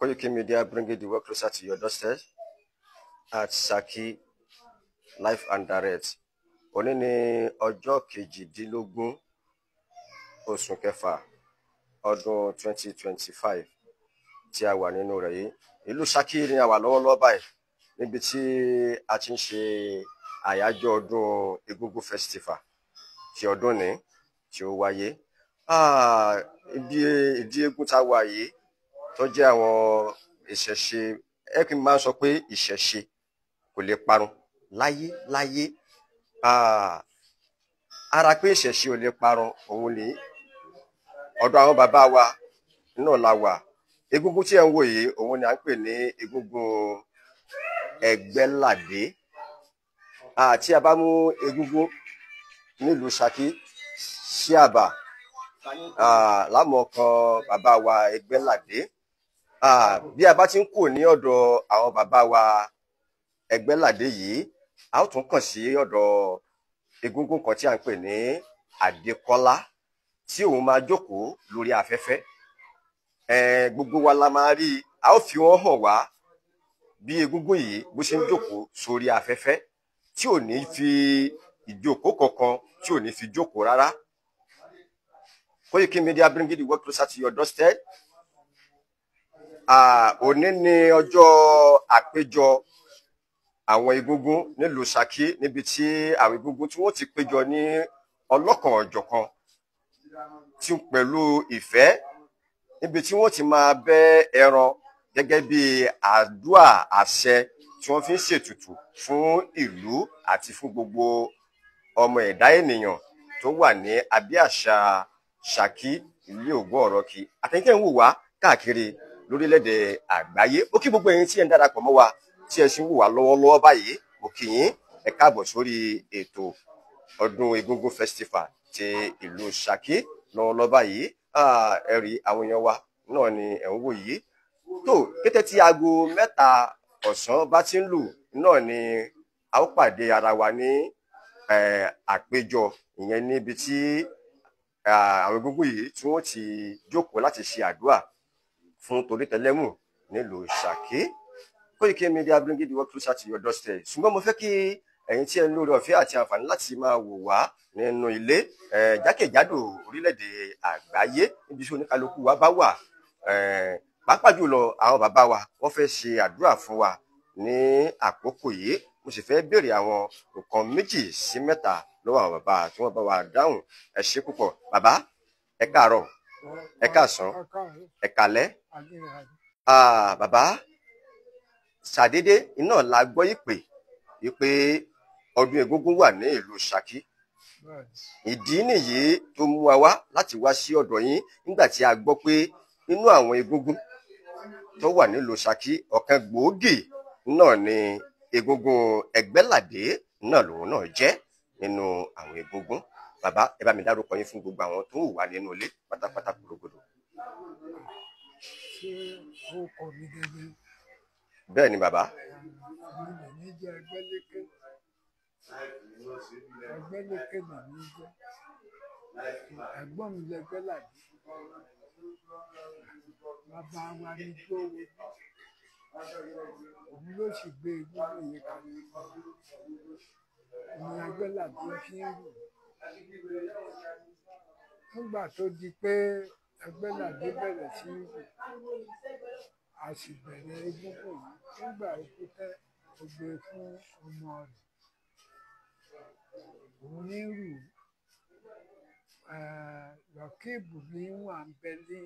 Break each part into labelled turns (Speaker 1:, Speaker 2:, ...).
Speaker 1: Koiki Media bringing the work closer to your doorstep at Saki Live and Direct. Òní ni ọjọ́ kejìdínlógún oṣù kẹfà ọdún 2025 tí a wà nínú rẹ̀ yìí. Ìlú Saki ni a wà lọ́wọ́lọ́wọ́ báyìí níbi tí a ti ń ṣe àyájọ́ ọdún Egungun Festival tí ọdún ní tí ó wáyé. Ìdí eégún tá wà yìí tó jẹ́ àwọn ìṣẹ̀ṣe, kí n máa sọ pé ìṣẹ̀ṣe kò lè parun láyé. Ara pé ìṣẹ̀ṣe ò lè parun òun ni ọ̀dọ̀ àwọn bàbá wa náà la wà. Egungun tí ẹ ń wò yìí òun ni à ń pè ní egungun Ẹgbẹ́ládé. Tí a bá mú egungun nílùú Saki sí àbà, lámọ̀ kan bàbá wa Ẹgbẹ́ládé. Bí a bá ti ń kù ní ọ̀dọ̀ àwọn bàbá wa Ẹgbẹ́ládé yìí, a ó tún kàn sí ọ̀dọ̀ egungun kan tí a ń pè ní Adékọ́lá, tí òun máa jókòó lórí afẹ́fẹ́. Gbogbo wa la máa rí, a ó fi wọ́n hàn wá bí egungun yìí bó ṣe ń jókòó sórí afẹ́fẹ́, tí ò ní fi ìjókòó kankan tí ò ní fi jókòó rárá. Koiki Media bringing the work closer to your doorstep. Òní ni ọjọ́ àpéjọ àwọn egungun nílùú Saki, níbi tí àwọn egungun tí wọ́n ti péjọ ní ọlọ́kan ọ̀jọ̀kan tí pẹ̀lú ìfẹ́, níbi tí wọ́n ti máa bẹ́ ẹran gẹ́gẹ́ bí àdúà àṣẹ tí wọ́n fi ń ṣètùtù fún ìlú àti fún gbogbo ọmọ ẹ̀dá ènìyàn tó wà ní abẹ́ àṣà Saki ilé Ògún Ọ̀rọ̀kì. Àtẹ̀yìntẹ̀ ń wò wá káàkiri lórílẹ̀-èdè àgbáyé. Ó kí gbogbo ẹ̀yin tí ẹ ń darapọ̀ mọ́ wa, tí ẹ sì ń wò wá lọ́wọ́lọ́wọ́ báyìí. Mo kí yín ẹ káàbọ̀ sórí ètò ọdún Egungun Festival ti ìlú Saki lọ́wọ́lọ́wọ́ báyìí. Ẹ rí àwọn èèyàn wa náà ni ẹ̀ ń wò yìí. Tó kété tí aago 3 ọ̀sán bá ti ń lù náà ni a ó pàdé ara wa ní àpéjọ ìyẹn níbi tí àwọn egungun yìí tí wọ́n ti jókòó láti ṣe àdúrà fún torítẹlẹ́mù nílùú Saki. Koiki Media bringing the work closer to your doorstep. Ṣùgbọ́n mo fẹ́ kí ẹ̀yin tí ẹ ń lórí ọ̀fẹ́ àti àǹfààní láti máa wò wá nínú ilé jákèjádò orílẹ̀-èdè àgbáyé níbi tí oníkálukú wa bá wà, pàápàá jùlọ àwọn bàbá wa wọ́n fẹ́ ṣe àdúrà fún wa ní àkókò yìí. Mo sì fẹ́ béèrè àwọn nǹkan 2 sí 3 lọ́wọ́ àwọn bàbá tí wọ́n bá wa dáhùn. Ẹ ṣé púpọ̀ bàbá. Ẹ káàárọ̀, ẹ káàsán, ẹ káalẹ́. Bàbá, ṣàdédé iná la gbọ́ ìpè ọdún Egungun wà ní ìlú Saki. Ìdí nìyí tó mú wa wá láti wá sí ọ̀dọ̀ yín nígbà tí a gbọ́ pé nínú àwọn egungun tó wà nílùú Saki, ọ̀kan gbòógì náà ni egungun Ẹgbẹ́ládé náà lòun náà jẹ́ nínú àwọn egungun. Bàbá, ẹ bá mi dárúkọ yín fún gbogbo àwọn tó ń wà nínú ilé pátápátá kúrògbòdò. Bẹ́ẹ̀ ni bàbá.
Speaker 2: Ẹgbẹ́lékè náà ní jẹ́. Ẹ̀gbọ́n mi l'Ẹgbẹ́ládé. Bàbá wa ní Gbówó. Òun ló sì gbé egungun yìí kalẹ̀. Ní Ẹgbẹ́ládé fi ń rù. Nígbà tó di pé Ẹgbẹ́ládé bẹ̀rẹ̀ sí í rù, a sì bẹ̀rẹ̀ egungun yìí. Nígbà ikú tẹ́, ó gbé fún ọmọ rẹ̀. Òun ní rù. Rọ̀kíìbù ní wà ń bẹ ní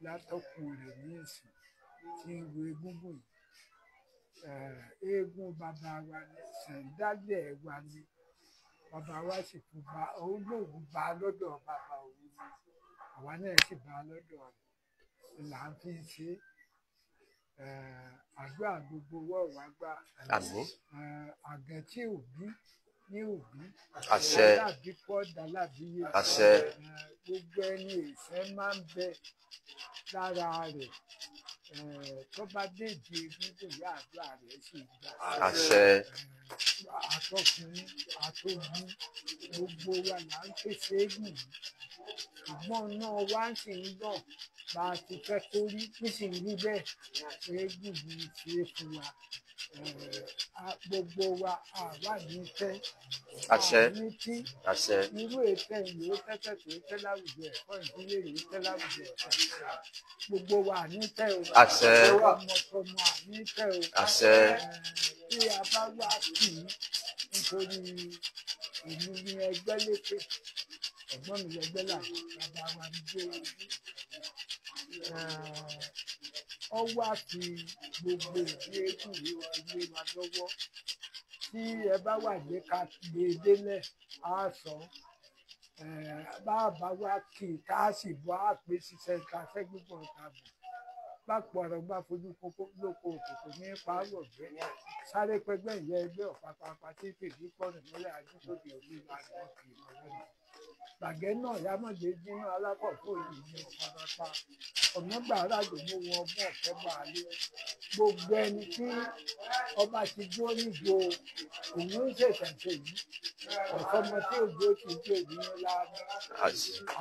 Speaker 2: látọkùn rẹ̀ ní ìsìn tí ń ru egungun yìí. Eégún bàbá wa ní Ṣẹ̀ńdálẹ̀ wa ní bàbá wa sì fún olóògùn bá lọ́dọ̀ bàbá òun ni àwa náà sì bá lọ́dọ̀ rẹ̀ là ń fi ṣe àdúrà gbogbo wọ́ọ̀ wá gbà. Àgẹ̀ tí òbí ní òbí,
Speaker 1: àṣẹ,
Speaker 2: dàbí pọ́ dàlábí yé,
Speaker 1: àṣẹ.
Speaker 2: Gbogbo ẹni ìfẹ́ máa ń bẹ lára rẹ̀. Tó bá déjì egungun yá àdúrà rẹ̀ sì gbà.
Speaker 1: Àṣẹ.
Speaker 2: Àtọkùnrin àtobìn gbogbo wa là ń pèsè eégún yìí ṣùgbọ́n náà wá ń sì ń gbọ̀n bá a ti fẹ́ kó rí nísìnyí bẹ́ẹ̀ eégún yìí ṣe é fún wa gbogbo wa àwa ní tẹ́
Speaker 1: àṣẹ
Speaker 2: ní tí
Speaker 1: àṣẹ
Speaker 2: irú ètò ìlú tẹ́tẹ́ tó tẹ́ láwùjọ ẹ̀kọ́ ìdílé rèé tẹ́ láwùjọ ẹ̀kọ́ gbogbo wa ní tẹ́ o
Speaker 1: àṣẹ
Speaker 2: ọmọọmọ àní tẹ́ o
Speaker 1: àṣẹ
Speaker 2: tí a bá wá kì í nítorí èmi ní ẹgbẹ́ lékè ẹ̀gbọ́n mi lẹ́gbẹ́ láàyè bàbá wa ní gbé ọ wá fi gbogbo ìdí eégún yìí ó fi lé wa lọ́wọ́ tí ẹ bá wà ní ká lè délẹ̀ á sọ bá a bá wá kì í ká sì bọ́ á pé ṣiṣẹ́ ká fẹ́ gbígbọ́n ká bọ̀ bá pọ̀ ọ̀rọ̀ bá fojú kókó lóko òkòkò ní pààrọ̀ gbẹ́ sáré pẹgbẹ́ ìyá ẹgbẹ́ ọ̀pápápá tí fèdí pọ̀nù nílẹ̀ àdúgbòdì òbí máa lọ kì í lọ́wọ́ gbàgẹ́ náà yámọ̀dé dínú alákọ̀ọ́kọ́ yìí ní ọ̀pápápá ọ̀nàgbà aráàlú mú wọn ọgbọ́n ọ̀fẹ́ máa lé gbogbo ẹni tí ọba ti dúró níjó òun ń ṣèṣẹ̀ṣẹ̀ yìí ọ̀sọ́mọ tí òjò ti dé òbí ní láàbù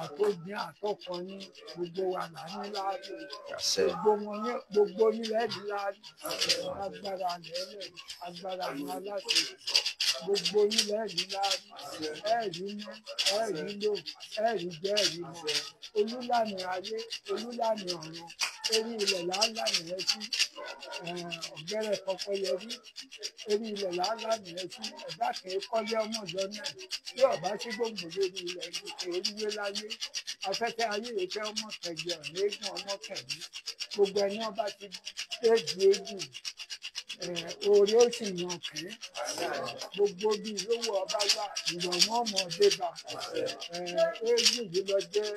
Speaker 2: àtòbí àtọkàn ní gbogbo wa là ní láàbù gbogbo nílẹ̀ ní láàbù agbára lẹ́lẹ̀ agbára ní aláṣẹ gbogbo nílẹ̀ ní láàbù ẹ̀rí mọ́ ẹ̀rí lò ẹ̀rí jẹ́ ẹ̀rí mọ́ olúlànà ayé olúlànà ọ̀run orí ilẹ̀ làálàá nìyẹn sí ọ̀gẹ́rẹ́ kọ́kọ́ yẹrí orí ilẹ̀ làálàá nìyẹn sí ẹ̀dá kìí kọ́lé ọmọdé náà tí ọ̀bá sí gbòǹgbò lórí ilẹ̀ èríwé láyé afẹ́fẹ́ ayé ìfẹ́ ọmọ kẹjọ ọ̀nẹ́gùn ọmọ kẹ̀mí gbogbo ẹni ọba ti déjì eégún orí ó sì yàn kẹ́ gbogbo bí lówó ọba wà ìrọ̀mọ́ ọmọdé bá eégún yìí lọ jẹ́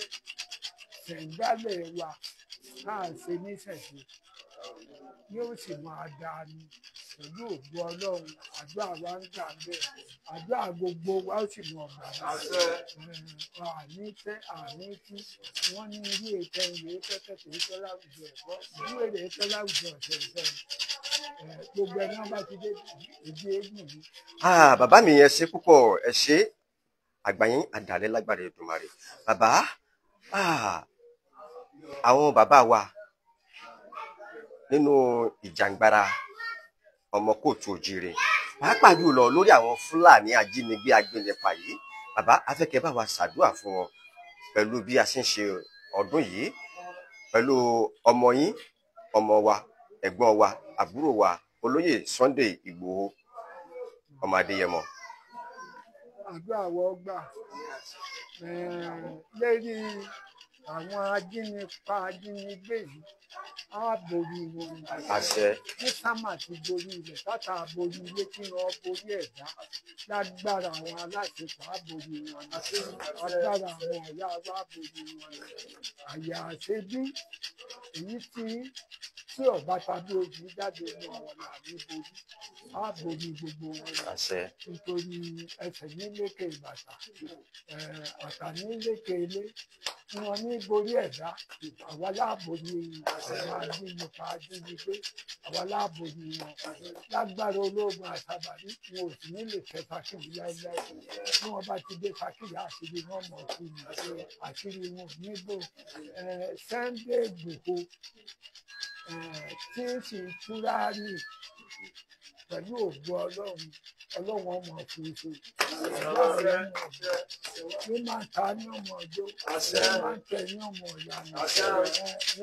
Speaker 2: ṣẹ̀ǹdálẹ̀ wa káà ṣe níṣẹ̀ṣe yóò sì máa dáa ni pẹ̀lú ògbó ọlọ́run àdúrà wa ń gbà bẹ́ẹ̀ àdúrà gbogbo wa ó sì mọ̀ gbà àní tẹ́ àní tí wọ́n ní irú ètò ìwé tẹ́tẹ́ tó tẹ́ láwùjọ ẹ̀kọ́ irú èrè tẹ́ láwùjọ ọ̀sẹ̀ ìṣẹ́ gbogbo ẹni wọn bá ti dé ìdí eégún yìí.
Speaker 1: bàbá mi ẹ ṣé púpọ̀ ẹ ṣé àgbáyín àdàlẹ́ lágbára Èdùmàrè bàbá àwọn bàbá wa nínú ìjàngbara ọmọ kóòtù òjìrè pàápàá jùlọ lórí àwọn Fúlàní ajínigbé agbénipa yìí bàbá afẹ́kẹ́ bá wa ṣàdúrà fún wọn pẹ̀lú bí a ṣe ń ṣe ọdún yìí pẹ̀lú ọmọ yín ọmọ wa ẹ̀gbọ́n wa àbúrò wa olóyè Sunday Ìgbòho ọmọ Adéyẹmọ.
Speaker 2: àdúrà wọ́n gbà lérí àwọn ajínipa ajínigbé yìí á borí wọn
Speaker 1: àṣẹ
Speaker 2: ní sámà ti borí ilẹ̀ tátà borí ilé kí wọ́n borí ẹ̀dá lágbára àwọn aláṣepọ̀ á borí wọn agbára àwọn ọ̀yá wa á borí wọn àyà àṣebí èyí tí ọba tàbí ojú jáde ní àwọn làbí borí á borí gbogbo wọn
Speaker 1: àṣẹ
Speaker 2: nítorí ẹsẹ̀ ní lékè bàtà bàtà ní lékè ilé wọn ní borí ẹ̀dá àwa láàbò ní àwọn ajínigbé ajínigbé àwa láàbò ní wọn lágbára ológun àtàbàrí wọn ò sì ní lè fẹ́ fàkìrì láéláé bí wọn bá ti dé fàkìrì àṣírí wọn mọ̀ sí ni àṣírí wọn ò níbò Sunday Ìgbòho tí ń sì túra rí pẹ̀lú ògbó ọlọ́run ọmọ òfurufú ní máa ta ní ọmọ ọjọ́ ní máa tẹ ní ọmọ ìyanu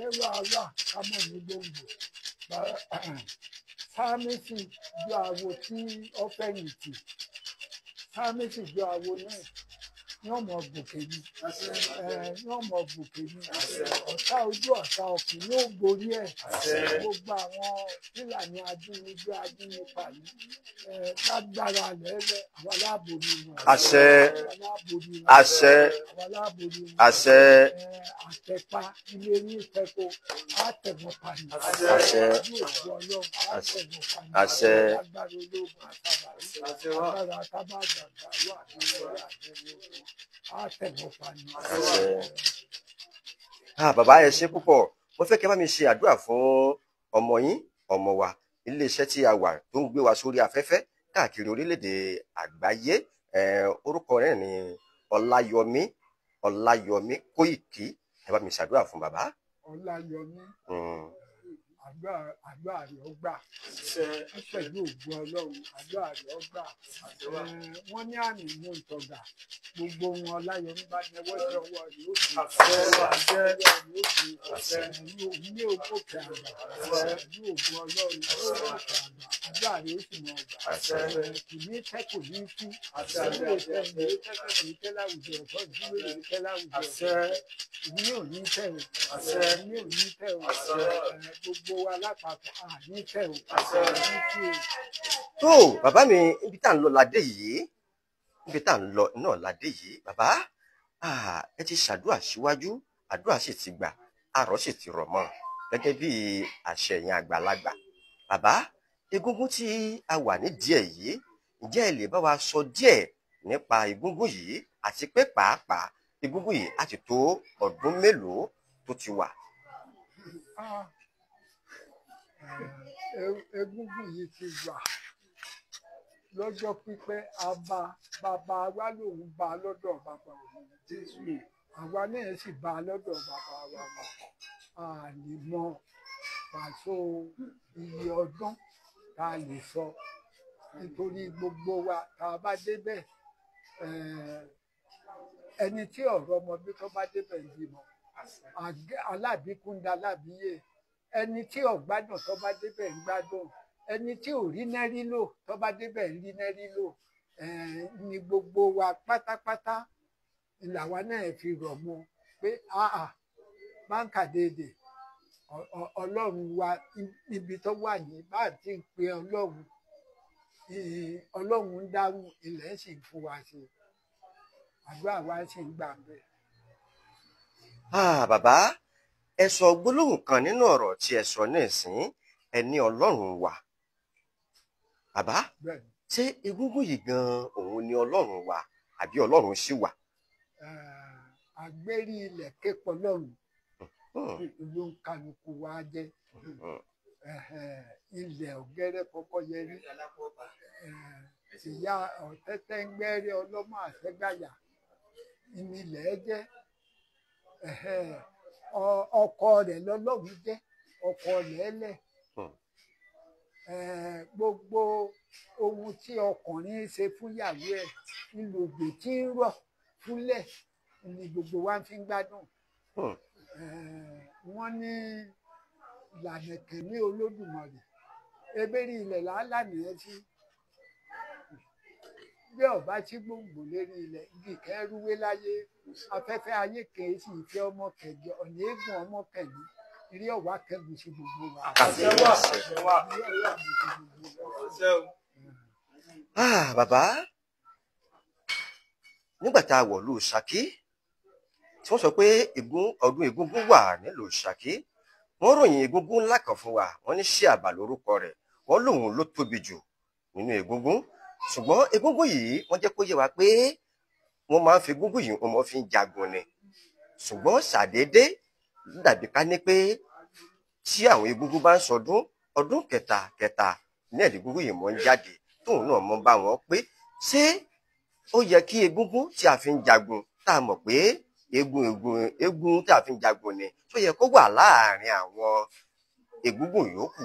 Speaker 2: ẹ̀rọ àwà kámọ̀ ní gbòǹgbò sáàmìsì ju àwo tí ó fẹ̀yìntì sáàmìsì ju àwo náà ní ọmọ gòkè ni ní ọmọ gòkè ni ọ̀tá ojú ọ̀tá ọkùnrin yóò borí ẹ̀ gbogbo àwọn Fúlàní ajínigbé yìí lágbára lẹ́lẹ̀ àwọn aláàbò ni wọn.
Speaker 1: àṣẹ àṣẹ àṣẹ
Speaker 2: àtẹ̀pá ilé ní ìtẹ́kọ̀ àtẹ̀mọ̀pá ni
Speaker 1: àṣẹ àṣẹ
Speaker 2: agbára ológun agbára àtàbàgbà wà
Speaker 1: bàbá ẹ ṣé púpọ̀ mo fẹ́ kẹ́ bá mi ṣe àdúrà fún ọmọ yín ọmọ wa iléeṣẹ́ tí a wà tó ń gbé wa sórí afẹ́fẹ́ káàkiri orílẹ̀-èdè àgbáyé orúkọ rẹ̀ ní Ọláyọmí Ọláyọmí Kóìkí, ẹ bá mi ṣàdúrà fún bàbá.
Speaker 2: Ọláyọmí àdúrà rẹ̀ ó gbà pẹ̀lú ògùn Ọlọ́run, àdúrà rẹ̀ ó gbà. Wọ́n ní àmì mú ìtọ̀gà, gbogbo wọn Ọláyọmí bá nẹwọ́ sí ọwọ́ rẹ̀ ó sì ní òkè àgbà pẹ̀lú ògùn Ọlọ́run ó òkè àgbà, àdúrà rẹ̀ ó sì mọ̀ ọ̀gbà. Kì ní tẹ́ kò ní kú, ìdílé ìfẹ́ ní tẹ́tẹ́ kì í tẹ́ láwùjọ ọ̀tọ̀, ìdílé ìfẹ́ láwùjọ ọ̀tọ̀, ìní ò ní tẹ́ o, ìní ò ní tẹ́ o, gbogbo wa lápapọ̀ àní tẹ́ o, àní kí o.
Speaker 1: Tó bàbá mi, ibi tá à ń lọ ládé yìí, ibi tá à ń lọ náà ládé yìí, bàbá ẹ ti ṣàdúrà síwájú, àdúrà sì ti gbà, àrọ̀ sì ti rọ̀ mọ́ gẹ́gẹ́ bí àṣẹ yẹn àgbàlagbà. Bàbá, egúngún tí a wà ní díẹ̀ yìí, ǹjẹ́ ẹ lè bá wa sọ díẹ̀ nípa egúngún yìí àti pé pàápàá egúngún yìí á ti tó ọdún mélòó tó ti wà?
Speaker 2: Egúngún yìí ti wà lọ́jọ́ pípẹ́. Bàbá wa lòun bá lọ́dọ̀ bàbá òun, àwa náà sì bá lọ́dọ̀ bàbá wa mọ̀. A lè mọ pàṣọ iye ọdún tá a lè sọ, nítorí gbogbo wa tá a bá débẹ̀, ẹni tí ọ̀rọ̀ ọmọ bí tó bá débẹ̀ ń bímọ, alábìkúndà alábìyè, ẹni tí ọ̀gbádùn tó bá débẹ̀ ń gbádùn, ẹni tí ò rí nẹ́rí lò tó bá débẹ̀ ń rí nẹ́rí lò. Ní gbogbo wa pátápátá làwa náà fi rọ̀ mọ́ pé báńkà déédé Ọlọ́run wa níbi tó wà ní bá ti ń pe Ọlọ́run, Ọlọ́run ń dáhùn, ilẹ̀ sì ń fún wa ṣe, àdúrà wa sì ń gbà bẹ́ẹ̀.
Speaker 1: Bàbá, ẹ sọ gbólóhùn kan nínú ọ̀rọ̀ tí ẹ sọ nísìn, ẹ ní Ọlọ́run wà. Bàbá, ṣé egúngún yìí gan òun ni Ọlọ́run wà àbí Ọlọ́run sì wà?
Speaker 2: Àgbérí ilẹ̀ képọ̀ lọ́run ló ń kálukú wa jẹ́. Ilẹ̀ ọ̀gẹ́rẹ́ kọ́kọ́ yẹrí, ìyá ọ̀tẹ́tẹ́ ń gbẹ́rẹ́ ọlọ́mọ àtẹ́gbàyà ìnílẹ̀ jẹ́. Ọkọ rẹ̀ lọ́lọ́run jẹ́, ọkọ lẹ́lẹ̀. Gbogbo ohun tí ọkùnrin ṣe fún ìyàwó ẹ̀ ìlògbè tí ń rọ̀ fúnlẹ̀ ni gbogbo wa fi ń gbádùn. Wọ́n ní ìlànà kẹ̀mí Olódùmarè, ebérí ilẹ̀ làálàá nìyẹn sí. Bí ọba tí gbòǹgbò lérí ilẹ̀ igi kẹrúwé láyé, afẹ́fẹ́ ayé kèé sì fẹ́ ọmọ kẹjọ, ọ̀nà eégún ọmọ kẹ̀mí eré ọ̀wá kẹ́gùn sí gbogbo wa.
Speaker 1: Bàbá, nígbà tá a wọ̀ lù Ṣakí tí wọ́n sọ pé ọdún egúngún wà nílùú Ṣakí, wọ́n ròyìn egúngún ńlá kan fún wa, wọ́n ní Ṣíàbà lórúkọ rẹ̀, wọ́n lòun ló tóbi jù nínú egúngún. Ṣùgbọ́n egúngún yìí wọ́n jẹ́ kó yé wa pé wọ́n máa ń fi egúngún yìí wọ́n fi ń jagun ni. Ṣùgbọ́n ṣàdédé dàbí ká ní pé tí àwọn egúngún bá ń sọdún, ọdún kẹta ní egúngún yìí mọ́ ń jáde, tóun náà mọ́ bá wọn pé ṣé ó yẹ kí egúngún tí a fi ń jagun, tá a mọ̀ pé eégún tí a fi ń jagun ni, tó yẹ kó wà láàárín àwọn egúngún yòókù?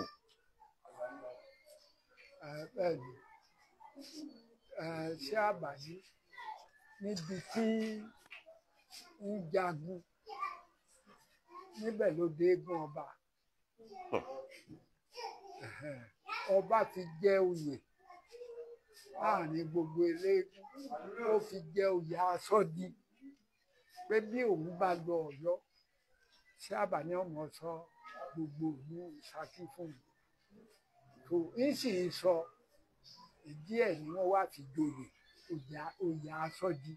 Speaker 2: Bẹ́ẹ̀ni, Ṣíàbà yìí níbi tí ń jagun, níbẹ̀ ló dé eégún ọba. Ọba fi jẹ oyè láàrin gbogbo eléégún, ó fi jẹ oyè Aṣọ́di, pé bí òun bá lọ Ọ̀yọ́, Ṣíàbà ní ọmọ sọ gbogbo ìlú Ṣakí fún mi. tó ń sì ń sọ ìdí ẹ̀ ni wọ́n wá fi joyè oyè Aṣọ́di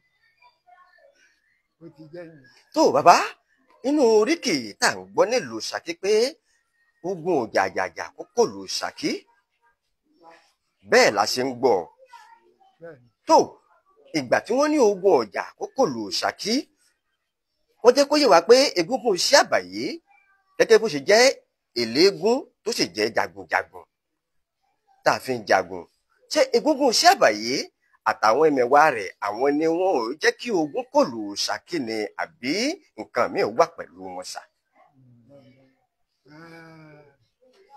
Speaker 2: bó ti jẹ́ nìyẹn.
Speaker 1: tó bàbá, nínú oríkì tá à ń gbọ́ nílùú Ṣakí pé ogun òjàjàjà kó kò lù Ṣakí, bẹ́ẹ̀ la ṣe ń gbọ́. tó ìgbà tí wọ́n ní ogun ọjà kó kò lù Ṣakí, wọ́n jẹ́ kó yé wa pé egúngún Ṣíàbà yìí gẹ́gẹ́ bó ṣe jẹ́ eléégún tó sì jẹ́ jagunjagun tá a fi ń jagun, ṣé egúngún Ṣíàbà yìí àtàwọn ẹmẹ̀wà rẹ̀ àwọn ni wọn ò jẹ́ kí ogun kọlù Ṣakí ni àbí nǹkan míì wà pẹ̀lú wọn sà.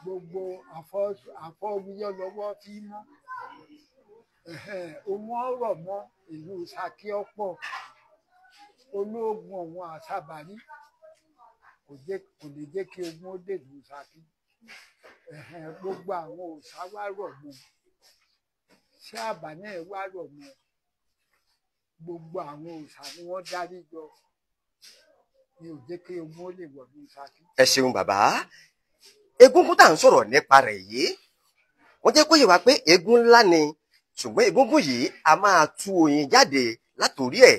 Speaker 2: Gbogbo àfọwúyọ lọ́wọ́ fi mọ́ ohun ọ̀rọ̀ mọ́ ìlú Ṣakí ọ̀pọ̀ ológun ọ̀hún àṣàbárí kò lè jẹ́ kí ogun ó dé ìlú Ṣakí gbogbo àwọn òòṣà wá rọ̀ mọ́ ṣé àbá náà wá rọ̀ mọ́ gbogbo àwọn òòṣà ni wọ́n dárí jọ ni ò jẹ́ kí ogun ó lè wọ̀ ìlú Ṣakí.
Speaker 1: Ẹ ṣeun bàbá, egúngún tá à ń sọ̀rọ̀ nípa rẹ̀ yìí wọ́n jẹ́ kó yé wa pé eégún ńlá ni ṣùgbọ́n egúngún yìí a máa tú oyin jáde látòrí ẹ̀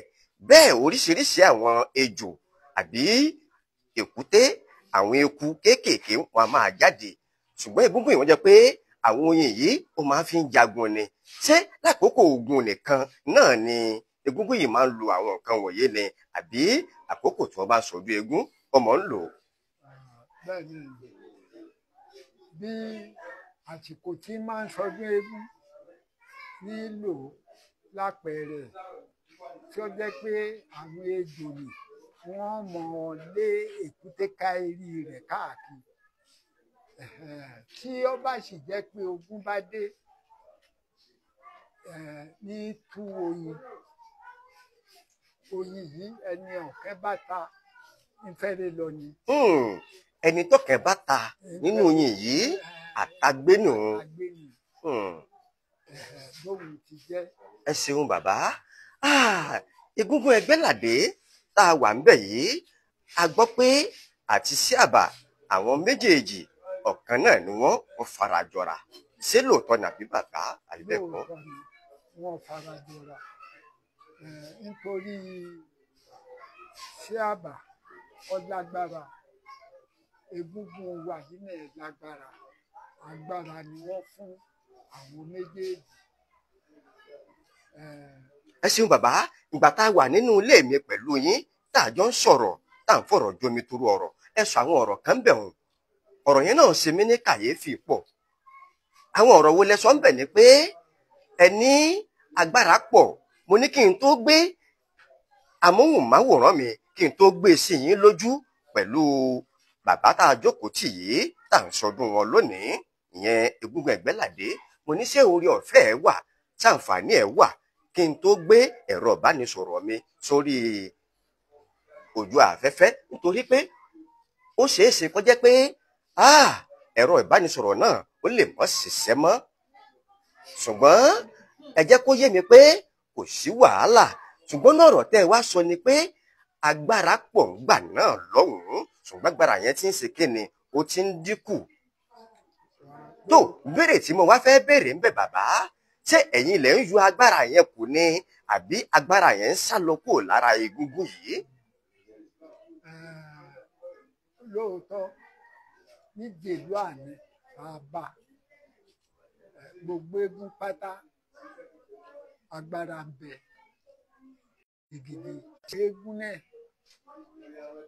Speaker 1: bẹ́ẹ̀ oríṣiríṣi àwọn ejò àbí èkúté àwọn eku kéékèèké wọn a máa jáde ṣùgbọ́n egúngún yìí wọ́n jẹ́ pé àwọn oyin yìí ó máa fi ń jagun ni ṣé lákòókò ogun nìkan náà ni egúngún yìí máa ń lo àwọn nǹkan wọ̀nyí ni àbí àkókò tí wọ́n bá ń sọdún eégún ọmọ ń lò ó.
Speaker 2: Bẹ́ẹ̀ ni bí àsìkò tí máa ń sọdún eégún nílò lápẹẹrẹ tí ó jẹ́ pé àwọn ejò ni wọ́n mọ̀ lé èkúté káírí rẹ̀ káàkiri tí ó bá sì jẹ́ pé ogun bá dé ní tú oyin yìí ẹni ọ̀kẹ́ bá ta ń fẹ́rẹ̀ lọ ni.
Speaker 1: Ẹni tọ́kẹ́ bá ta nínú oyin yìí àtagbénù.
Speaker 2: Bóun ti jẹ́.
Speaker 1: Ẹ ṣeun bàbá, egúngún Ẹgbẹ́ládé tá a wà ńbẹ̀ yìí a gbọ́ pé àti sí àbà àwọn méjèèjì ọ̀kan náà ni wọ́n fara jọra ṣé lóòótọ́ nàbí bàbá àbíbẹ̀kọ́.
Speaker 2: Lóòótọ́ ni wọ́n fara jọra nítorí sí àbà ọlágbára egúngún wa nílẹ̀ lágbára agbára ni wọ́n fún àwọn méjèèjì.
Speaker 1: Ẹ ṣeun bàbá, ìgbà tá a wà nínú ilé mi pẹ̀lú yín tá a jọ ń sọ̀rọ̀ tá à ń fọ̀rọ̀ jomi toro ọ̀rọ̀ ẹ sọ àwọn ọ̀rọ̀ kan bẹ̀ wọ́n ọ̀rọ̀ yẹn náà ṣe mí ní kàyéfì pọ̀. Àwọn ọ̀rọ̀ wo lẹ sọ ń bẹ̀ ni pé ẹ ní agbára pọ̀ mo ní kí n tó gbé amóhùnmáwòrán mi kí n tó gbé sí yín lójú pẹ̀lú bàbá tá a jókòó tì yìí tá à ń sọdún wọn lónìí ìyẹn egúngún Ẹgbẹ́ládé mo ní ṣé orí ọ̀fẹ́ ẹ wà ṣàǹfààní ẹ wà kí n tó gbé ẹ̀rọ ìbánisọ̀rọ̀ mi sórí ojú afẹ́fẹ́ nítorí pé ó ṣeé ṣe kó jẹ́ pé ẹ̀rọ ìbánisọ̀rọ̀ náà ó lè mọ́ ṣiṣẹ́ mọ́ ṣùgbọ́n ẹ jẹ́ kó yé mi pé kò sí wàhálà ṣùgbọ́n náà ọ̀rọ̀ tẹ́ ẹ wá sọ ni pé agbára pọ̀ ńgbà náà lọ́hùn-ún ṣùgbọ́n agbára yẹn ti ń ṣe kíni ó ti ń dínkù. Tó béèrè tí mo wá fẹ́ béèrè ńbẹ̀ bàbá ṣé ẹ̀yin ilẹ̀ ń yọ agbára yẹn kù ni àbí agbára yẹn ń sá lọ kúrò lára egúngún yìí.
Speaker 2: Lóòótọ́ níjèlú àná àbá gbogbo eégún pátá agbára ń bẹ gidigidi eégún náà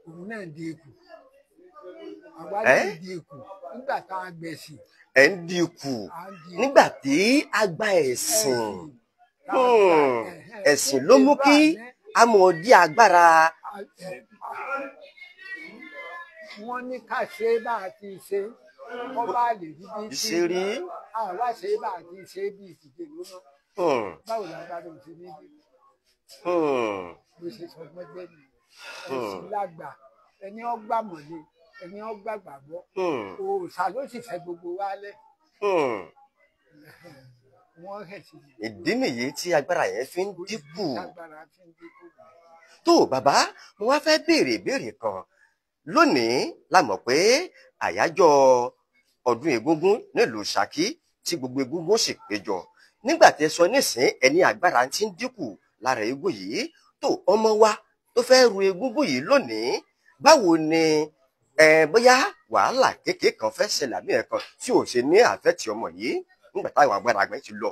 Speaker 2: òun náà di ikù àwa náà di ikù nígbà tá a gbẹ̀sìn.
Speaker 1: Ẹ ń di ikù nígbà tí a gba ẹ̀sìn ẹ̀sìn ló mú kí a mọ̀ di agbára.
Speaker 2: Wọ́n ní ká ṣe é bá a ti ṣe kọ́ bá lè rí bí
Speaker 1: ṣe rí
Speaker 2: àwa ṣe é bá a ti ṣe bí ìdíje lónà báwo la bá lóun ṣe níbi bó ṣe sọ gbẹgbẹ ni ẹ̀sìn lágbà ẹni ọgbà mọ̀lẹ́ ẹni ọgbà gbàgbọ́ òòṣà ló sì fẹ́ gbogbo wa lẹ̀ wọ́n hẹ̀ sí i.
Speaker 1: Ìdí nìyí tí agbára yẹn fi ń dínkù. Tó bàbá mo wá fẹ́ béèrè ìbéèrè kan lónìí la mọ̀ pé àyájọ́ ọdún egúngún nílùú Ṣakí tí gbogbo egúngún sì péjọ nígbà tí ẹ sọ nísìn ẹni agbára ti ń dínkù lára egún yìí tó ọmọ wa tó fẹ́ ru egúngún yìí lónìí báwo ni bóyá wàhálà kékeré kan fẹ́ ṣẹlẹ̀ àbí ẹ̀kan tí ò ṣe ní àfẹ́tì ọmọ yìí nígbà táwọn agbára àgbẹ̀ ti lọ.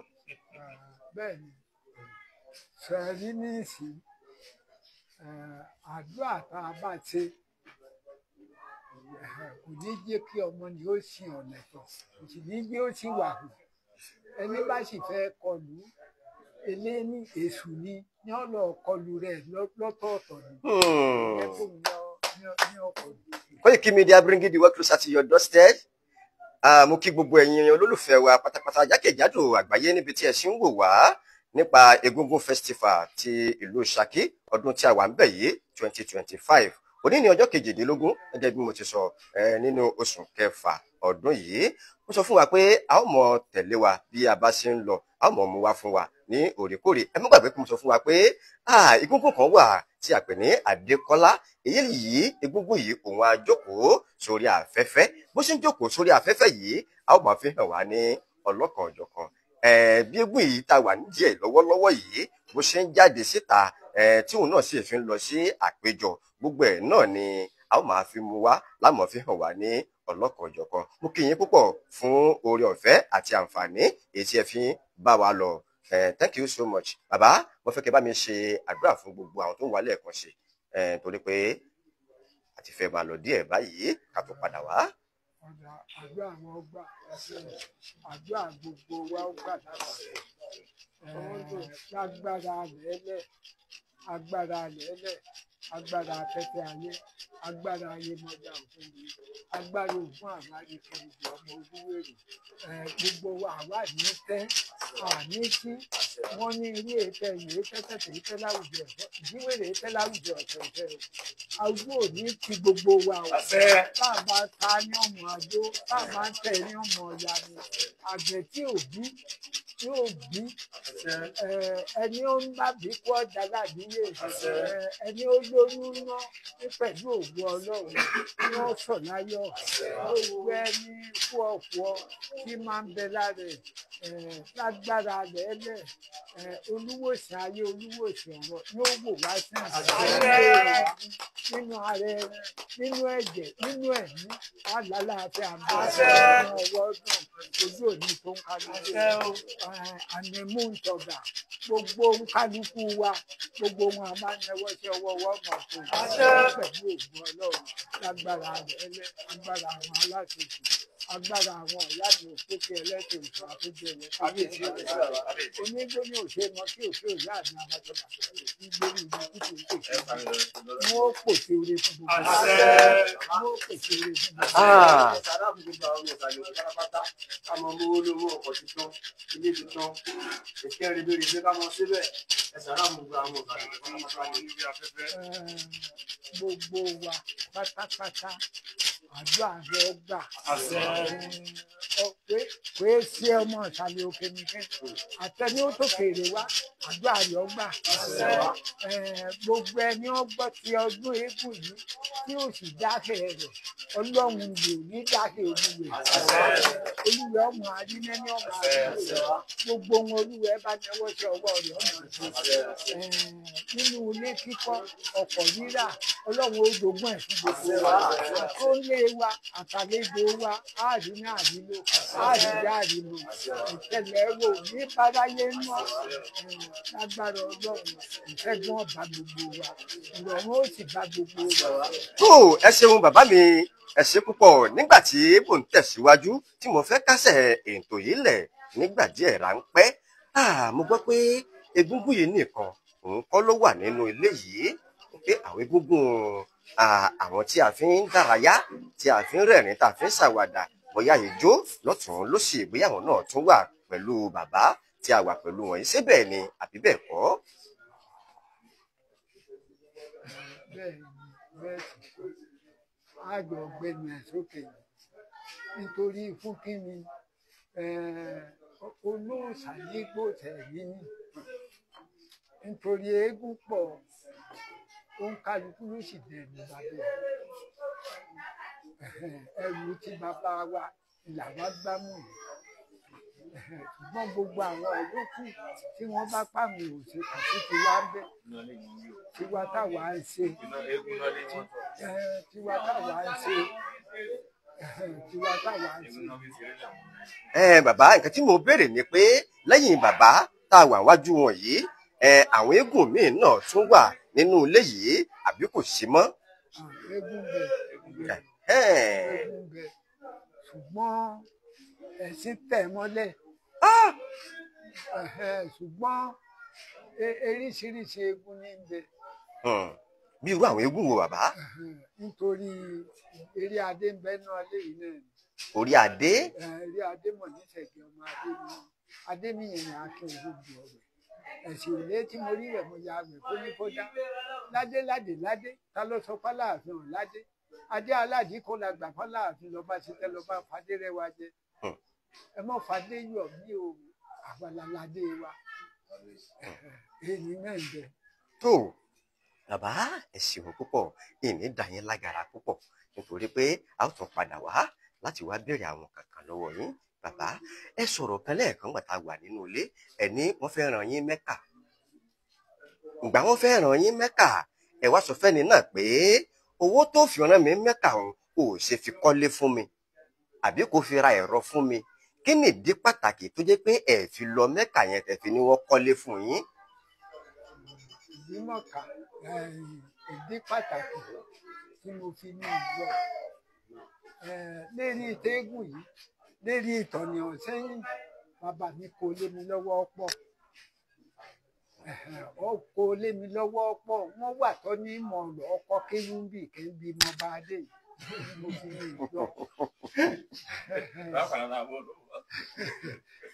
Speaker 2: Bẹ́ẹ̀ni sẹ́ẹ̀rí ní ìsìn àdúrà tá a bá ṣe kò ní jẹ́ kí ọmọ ni ó sin ọ̀nà tọ̀ kò sì ní jẹ́ ó sì wà hù ẹni bá sì fẹ́ kọlù eléyìí èṣù ni ní ọ̀nà ọ̀kọlù rẹ̀ lọ́tọ̀ọ̀tọ̀ ni.
Speaker 1: Hmm.
Speaker 2: Ẹ̀kọ́ ní ọkọlù.
Speaker 1: Koiki Media bringing the world closer to your doorstep. Mo kí gbogbo ẹ̀yin olólùfẹ́ wa pátápátá jákèjádò àgbáyé níbi tí ẹ ṣì ń wò wá nípa Egungun Festival ti ìlú Ṣakí ọdún tí a wà ń bẹ̀ yìí 2025. Òní ní ọjọ́ 18 gẹ́gẹ́ bí mo ti sọ nínú oṣù kẹfà ọdún yìí. Mo sọ fún wa pé a ó mọ tẹ̀lé wa bí a bá ṣe ń lọ, a ó mọ mú wá fún wa ní òrèkóòrè. Ẹ má gbàgbé pé mo sọ fún wa pé egungun kan wà tí a pè ní Adékọ́lá. Èyí egungun yìí òun á jókòó sórí afẹ́fẹ́. Bó ṣe ń jókòó sórí afẹ́fẹ́ yìí, a ó máa fi hàn wá ní ọlọ́kan ọ̀jọ̀kan. Bí egun yìí ta wà nídìí lọ́wọ́lọ́wọ́ yìí, bó ṣe ń jáde síta, tí òun náà sì fi ń lọ sí àpéjọ, gbogbo ẹ̀ náà ni a ó máa fi mú wá, láàmú fi hàn wá ní ọlọ́kan ọ̀jọ̀kan. Mo kí yín púpọ̀ fún oore ọ̀fẹ́ àti àǹfààní èyí tí ẹ fi ń bá wa lọ. Thank you so much. Bàbá, mo fẹ́ kẹ́ bá mi ṣe àdúrà fún gbogbo àwọn tó ń wá lẹ́ẹ̀kan ṣe, torí pé a ti fẹ́ máa lọ díẹ̀ báyìí ká tó padà wá.
Speaker 2: Àdúrà wọn gbà, àdúrà gbogbo wa ó gbà lágbára lẹ́lẹ̀, agbára lẹ́lẹ̀, agbára afẹ́fẹ́ ayé, agbára ayé mọ́jà òfin mi, agbára ògùn àwárí fún ìjọ ọmọ Olúwèrè. Gbogbo wa àwa ní tẹ́ àní tí wọ́n ní irú ètò ìwé tẹ́tẹ̀tẹ̀ ìtẹ́ láwùjọ ọ̀tọ̀ ìdíwèrè ìtẹ́ láwùjọ ọ̀tọ̀ ìtẹ́ àwùjọ òní ti gbogbo wa ò táàbà ta ní ọmọ àjò táàbà ń tẹ̀ ní ọmọ ọ̀yà ni àgbẹ̀ tí ò bí yóò bí ẹni ó ń bá bí kú ọjà ládìyẹ ẹni ó lóyún ná pẹ̀lú òwú Ọlọ́run wọ́n sọ̀ láyọ̀ gbogbo ẹni kú ọ̀pọ̀ tí máa ń bẹ lára lágbára lẹ́lẹ̀ olúwòsàn ayé olúwòsàn ọ̀rọ̀ yóò wò wá sí nínú ààrẹ nínú ẹ̀jẹ̀ nínú ẹ̀mí alálàáfíà àbẹ̀ ọwọ́ ọdún ojú òní tó ń kálukú ànẹ̀mú ń tọ̀gà gbogbo ń kálukú wa gbogbo wọn a máa ń náwó sí ọwọ́ ọwọ́ ọmọ tó pẹ̀lú ògùn Ọlọ́run lágbára lẹ́lẹ̀ agbára àwọn aláṣẹjù agbára àwọn ìyá mi ò kéke ẹlẹ́sìn ìfọ̀ àtúnjẹ rẹ̀ kábíyèsí onígbó ní òṣè mọ kí òṣè ìyá mi àmọ́tọ́mọ́ nígbórí ibi títí ń pèsè wọn ó pèsè oore fún gbogbo wọn ó pèsè oore fún gbogbo.
Speaker 3: Sàrà fún gbogbo àwọn ọ̀sàlẹ̀ pátápátá ká mọ owó lówó ọkọ̀ tuntun ilé tuntun èké ribiri bí ká mọ síbẹ̀ ẹ sàrà fún gbogbo àwọn ọ̀sàlẹ̀ pátápátá ní ibi afẹ́fẹ́.
Speaker 2: Gbogbo wa pátápátá àdúrà rẹ gbà pé sí ọmọ ìsàlẹ̀ òkè nìkan àtẹni ó tó kéré wá àdúrà rẹ gbà gbogbo ẹni ó gbọ́ ti ọdún eégún yìí tí ó sì dákẹ́ rẹ̀ Ọlọ́run lè ní dákẹ́ olúwẹ̀ ọmọ àdínẹ́ni ọmọ àdínẹ́ni gbogbo ohun olúwẹ̀ bá náwó sí ọwọ́ rẹ̀ ọmọ àdínẹ́ni nínú ilé kíkọ́ ọkọ̀ rírà Ọlọ́run ó jogún ẹ̀ fún gbogbo wa àkọlé wa àtàlejò wa àárín àrílò àárín àrílò ìṣẹ̀lẹ̀ wò ní báráyé mọ́ lágbára Ọlọ́run ìṣẹ́gun ọba gbogbo wa ìrọ̀rùn ó sì bá gbogbo wa.
Speaker 1: tó ẹ ṣeun bàbá mi, ẹ ṣé púpọ̀. Nígbà tí mò ń tẹ̀síwájú tí mo fẹ́ kásẹ̀ ètò yìí lẹ̀ nígbà díẹ̀ ráńpẹ́, mo gbọ́ pé egungun yìí nìkan òun kọ́ ló wà nínú ilé yìí, pé àwọn egungun àwọn tí a fi ń dárayá tí a fi ń rẹ́rìn tá a fi ń ṣàwàdà bóyá ìjó lọ́tún lósì ìgbéyàwó náà tún wà pẹ̀lú bàbá tí a wà pẹ̀lú wọn yìí, ṣé bẹ́ẹ̀ ni àbí bẹ́ẹ̀ kọ́?
Speaker 2: Bẹ́ẹ̀ àjọ ọ̀gbẹ́ni ẹ̀ sókè nítorí fún kí ni olóòṣà nígbò tẹ̀lé ní nítorí eégún pọ̀ òun kálukú ló sì bẹ̀rù bàbá ẹrù tí bàbá wa làwa gbámú ṣùgbọ́n gbogbo àwọn àyókù tí wọ́n bá pàmì òsè àti tiwa ń bẹ tiwa táwa ń ṣe tiwa táwa ń ṣe tiwa táwa ń ṣe.
Speaker 1: Bàbá, nǹkan tí mo béèrè ni pé lẹ́yìn bàbá tá a wà wájú wọn yìí, àwọn eégún míì náà tún wà nínú ilé yìí àbí kò sí mọ́?
Speaker 2: Eégún bẹ ṣùgbọ́n ẹ̀sìn tẹ̀ mọ́lẹ̀ ṣùgbọ́n eríṣiríṣi eégún ní ń bẹ.
Speaker 1: Bí irú àwọn eégún wo bàbá?
Speaker 2: Nítorí eré adé ń bẹ náà léyìí náà ni.
Speaker 1: Orí adé?
Speaker 2: Eré adé mọ̀ ní Ṣẹ̀gẹ̀ ọmọ adé nìyẹn ní akin ògbógbò ọ̀rẹ́. Ẹ̀sìn òlé tí mo rí rẹ̀ mo ya rẹ̀ kó ní kó dá. Ládé ta ló sọ fáláàfin ọ̀ ládé? Adé aládìí kó la gbà fáláàfin lọ́ba ṣe tẹ́ lọ́ba fadé rẹ̀ wá jẹ. Ẹ mọ̀ fadé yọ̀ mí o, àgbàláládé wa. Èyí náà ń bẹ.
Speaker 1: Tó bàbá ẹ ṣeun púpọ̀, ìní dà yín lágara púpọ̀ nítorí pé a ó tún padà wá láti wá béèrè àwọn kankan lọ́wọ́ yín. Bàbá ẹ sọ̀rọ̀ kan lẹ́ẹ̀kan gbà tá a wà nínú ilé ẹ ní wọ́n fẹ́ ràn yín Mẹ́kà. Ìgbà wọ́n fẹ́ ràn yín Mẹ́kà ẹ wá sọ fẹ́ni náà pé owó tó fi rán mi Mẹ́kà òun kò ṣe fi kọ́lé fún mi àbí kò fi ra ẹ̀rọ fún mi. Kí ni ìdí pàtàkì tó jẹ́ pé ẹ fi lọ Mẹ́kà yẹn tẹ́ fi ní wọ́n kọ́lé fún yín?
Speaker 2: Ìdí pàtàkì tí mo fi ní ìlọ lérí ìtẹ́gùn yìí lérí ìtọ́ni ọ̀sẹ́yìn bàbá mi kò lé mi lọ́wọ́ pọ̀. Ó kò lé mi lọ́wọ́ pọ̀ wọ́n wà tó ní ìmọ̀ ọ̀rọ̀ ọkọ̀ kéwúmbì kéwúmbì mo bá dé yìí mo fi ní ìlọ.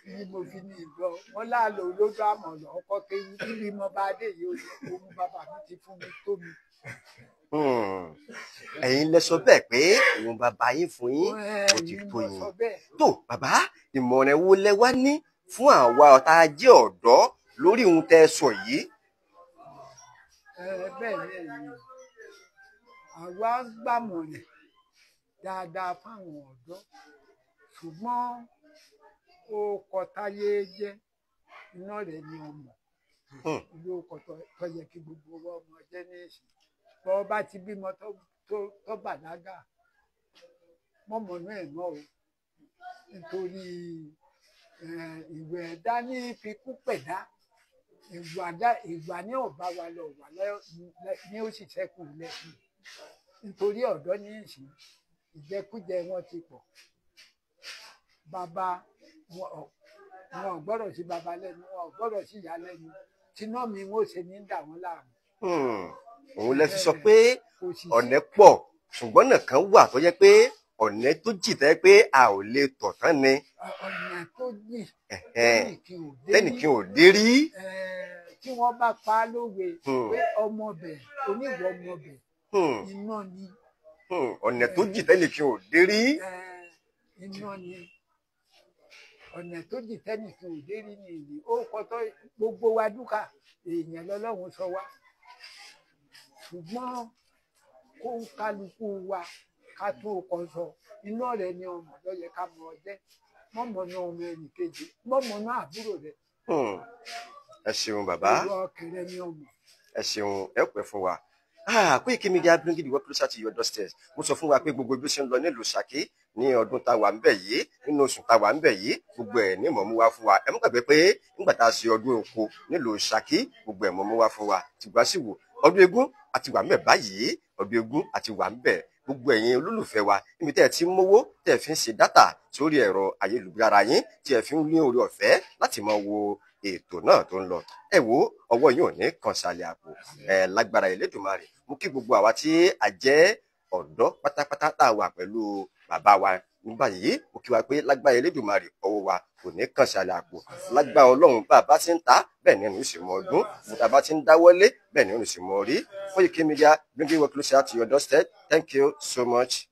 Speaker 2: Ni mo fi ní ìlọ wọn láàlò lójú àmọ̀ ọ̀rọ̀ ọkọ̀ kéwúmbì mo bá dé yìí ohun bàbá mi ti fún mi tó mi.
Speaker 1: Ẹ̀yin lẹ sọ bẹ́ẹ̀ pé òun bàbá yín fún yín ó ti tó yín. Tó bàbá ìmọ̀ràn wo lẹ wá ní fún àwa tá a jẹ́ ọ̀dọ́ lórí ohun tẹ́ ẹ sọ yìí?
Speaker 2: Bẹ́ẹ̀ ni àwa gbàmọ̀ràn dáadáa fáwọn ọ̀dọ́ ṣùgbọ́n ó kọ táyé jẹ́ iná rẹ̀ ni ọmọ ìlú ọkọ̀ tó yẹ kí gbogbo ọmọ jẹ́ ní ìsìn. Bọ́ bá ti bímọ tó bàlágà mọ́mọ́nú ẹ̀ mọ́ o nítorí ìwé ẹ̀dá ní fi kú pẹ̀dá ìgbà ní ọ̀bá wa lọ wà ní ó sì ṣẹ́kù lẹ́sìn nítorí ọ̀dọ́ ní ìsìn ìjẹkújẹ wọn ti pọ̀. Bàbá wọn ò gbọ́dọ̀ sí bàbá lẹ́nu wọn ò gbọ́dọ̀ sí ìyá lẹ́nu tíná mi wọn ò ṣe ní dà wọ́n láàmú.
Speaker 1: Òun lẹ fi sọ pé ọ̀nà pọ̀ ṣùgbọ́n náà kan wà tó jẹ́ pé ọ̀nà tó jì tẹ́ pé a ò lè tọ̀ tán ni.
Speaker 2: Ọ̀nà tó jì
Speaker 1: tẹ́nìkì ò dé rí.
Speaker 2: Tí wọ́n bá pa á lówe pé ọmọbẹ̀ oníwọ̀ ọmọbẹ̀ iná ni.
Speaker 1: Ọ̀nà tó jì tẹ́nìkì ò dé rí.
Speaker 2: Iná ni ọ̀nà tó jì tẹ́nìkì ò dé rí ni èyí ó kọ́tọ́ gbogbo wa dúkà èèyàn lọ́lọ́run sọ wá ṣùgbọ́n kó ń kálukú wa ká tó kọ sọ iná rẹ ni ọmọ lọ́yẹ ká mọ ọjẹ mọmọ náà ọmọ ẹnì kejì mọmọ náà àbúrò rẹ.
Speaker 1: Ẹ ṣeun bàbá
Speaker 2: ọkẹrẹ ni ọmọ.
Speaker 1: Ẹ ṣeun ẹ pẹ́ fún wa. Koiki Media bring the work closer to your doorstep. Mo sọ fún wa pé gbogbo bí ó ṣe ń lọ nílùú Ṣakí ní ọdún tá a wà ń bẹ̀ yìí nínú oṣù tá a wà ń bẹ̀ yìí gbogbo ẹ̀ ní mọ̀mú wá fún wa. Ẹ mú gbàgbé pé nígbà tá a ṣe ọdún oko nílùú Ṣakí gbogbo ẹ̀ mọ̀mú wá fún wa. Tìgbà sì wò ọdún eégún àti wà ń bẹ̀ báyìí ọdún eégún àti wà ń bẹ̀ gbogbo ẹ̀yin olólùfẹ́ wa níbi tẹ́ ẹ ti ń mówó tẹ́ ẹ fi ń ṣe dátà sórí ẹ̀rọ ayélujára yín tí ẹ fi ń ní orí ọ̀fẹ́ láti máa wo ètò náà tó ń lọ. Ẹ wo ọwọ́ yín ò ní kan sàlẹ̀ àpò lágbára Elédùmarè. Mo kí gbogbo àwa tí a jẹ́ ọ̀dọ́ pátápátá tá a wà pẹ̀lú bàbá wa nígbà yìí mo kí wa pé lágbára Elédùmarè ọwọ́ wa kò ní kan sàlẹ̀ àpò. Lágbára Ọlọ́run bá a bá ti ń ta bẹ́ẹ̀ ni ẹnu sì mọ ọdún bá a bá ti ń dáwọ́lé bẹ́ẹ̀ ni ẹnu sì mọ orí. Koiki Media bring it closer to your doorstep. Thank you so much.